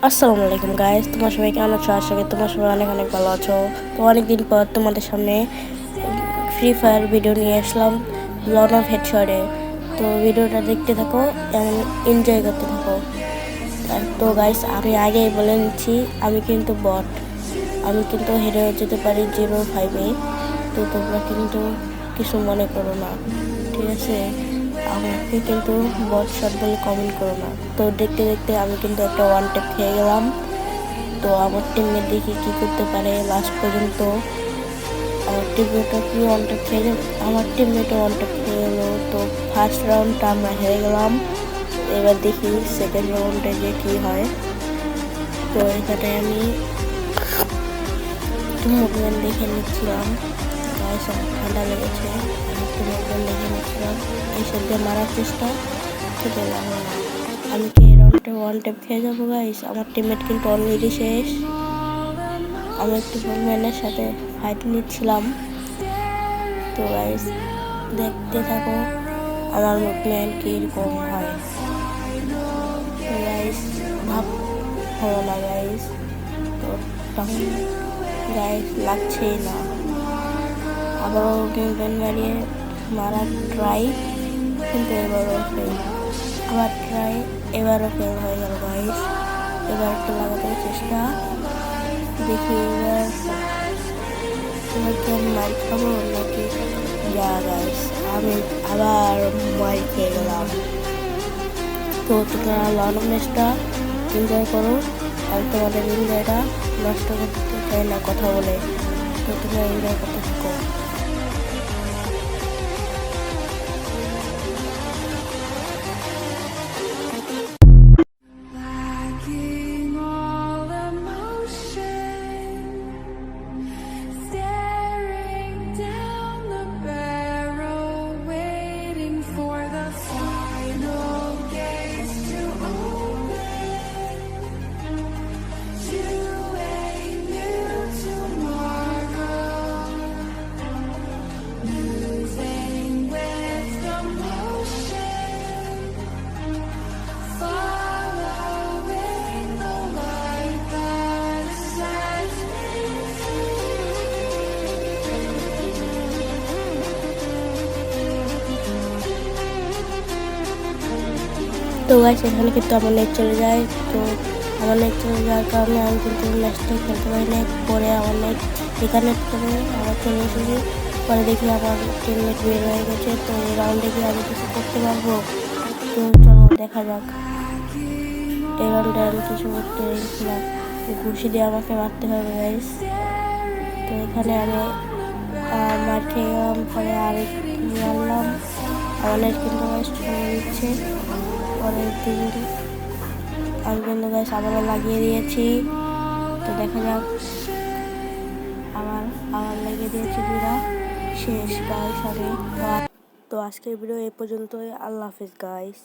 আসসালামু আলাইকুম গাইস, তোমার সবাই কেমন আছো? আশা করি তোমার সবাই অনেক অনেক ভালো আছো। তো অনেকদিন পর তোমাদের সামনে ফ্রি ফায়ার ভিডিও নিয়ে আসলাম, লন অফ হেডশটে। তো ভিডিওটা দেখতে থাকো এবং এনজয় করতে থাকো। তো গাইস, আমি আগেই বলে নিচ্ছি, আমি কিন্তু বট, আমি কিন্তু হেরে যেতে পারি 0-5-এ। তো তোমরা কিন্তু কিছু মনে করো না, ঠিক আছে? আমাকে কিন্তু বট শট বলে কমেন্ট করো না। তো দেখতে দেখতে আমি কিন্তু একটা ওয়ান ট্যাপ খেয়ে গেলাম। তো আমার টিমমেট দেখি কী করতে পারে লাস্ট পর্যন্ত। আমার টিমমেটও কি ওয়ান ট্যাপ খেয়ে গেল, আমার টিমমেটও ওয়ান ট্যাপ খেয়ে গেলো। তো ফার্স্ট রাউন্ডটা আমরা হেরে গেলাম। এবার দেখি সেকেন্ড রাউন্ডে যে কী হয়। তো এখানে আমি একটু মুভমেন্ট দেখে নিচ্ছিলাম। গায়ে সব ঠান্ডা লেগেছে, আমি একটু মুভমেন্ট দেখে নিচ্ছিলাম। এইসব দিয়ে মারার চেষ্টা খেতে লাগলো না। আমি কি এই রাউন্ডে ওয়ান ট্যাপ খেয়ে যাবো গাইস? আমার টিমমেট কিন্তু অলরেডি শেষ। আমি একটু মুভমেন্টের সাথে ফাইট নিচ্ছিলাম। তো গাইস, দেখতে থাকো আমার মুভমেন্ট কীরকম হয়। তো গাইস, ভাব হলো না গাইস। তো তখন গাইস লাগছেই না। আবারও মুভমেন্ট মারিয়ে মারার ট্রাই, কিন্তু এবারও ফেল। আবার ট্রাই, এবারও ফেল হয়ে গেল গাইস। এবার একটু লাগাতে চেষ্টা, দেখি এবার কি আমি মার খাবো নাকি। যা গাইস, আমি আবার মার খেয়ে গেলাম। তো তোমরা লং ম্যাচটা এনজয় করো, আর তোমাদের এনজয়টা নষ্ট করতে চাই না কথা বলে। তো তোমরা এনজয় করতে থাকো। তো গাইস, এখানে কিন্তু আমার নেট চলে যায়। তো আমার নেট চলে যাওয়ার কারণে আমি কিন্তু ম্যাচটা খেলতে পারি না। পরে আমার নেট রিকানেক্ট করে আবার চলে এসেছি। পরে দেখি আমার টিমমেট বের হয়ে গেছে। তো এই রাউন্ডে কি আমি কিছু করতে পারবো? তো চলো দেখা যাক। এই রাউন্ডে আমি কিছু করতে পারছি না, ঘুষি দিয়ে আমাকে মারতে হবে গাইস। তো এখানে আমি মার খেয়ে গেলাম, পরে আরেক মারলাম। আমার নেট কিন্তু গাইস চলে দিচ্ছে। পরের দিন আমি কিন্তু গাইস আবারও লাগিয়ে দিয়েছি। তো দেখা যাক, আবার লাগিয়ে দিয়েছি দুরা। শেষ গাইস আমি। তো আজকের ভিডিও এ পর্যন্তই। আল্লাহ হাফিজ গাইস।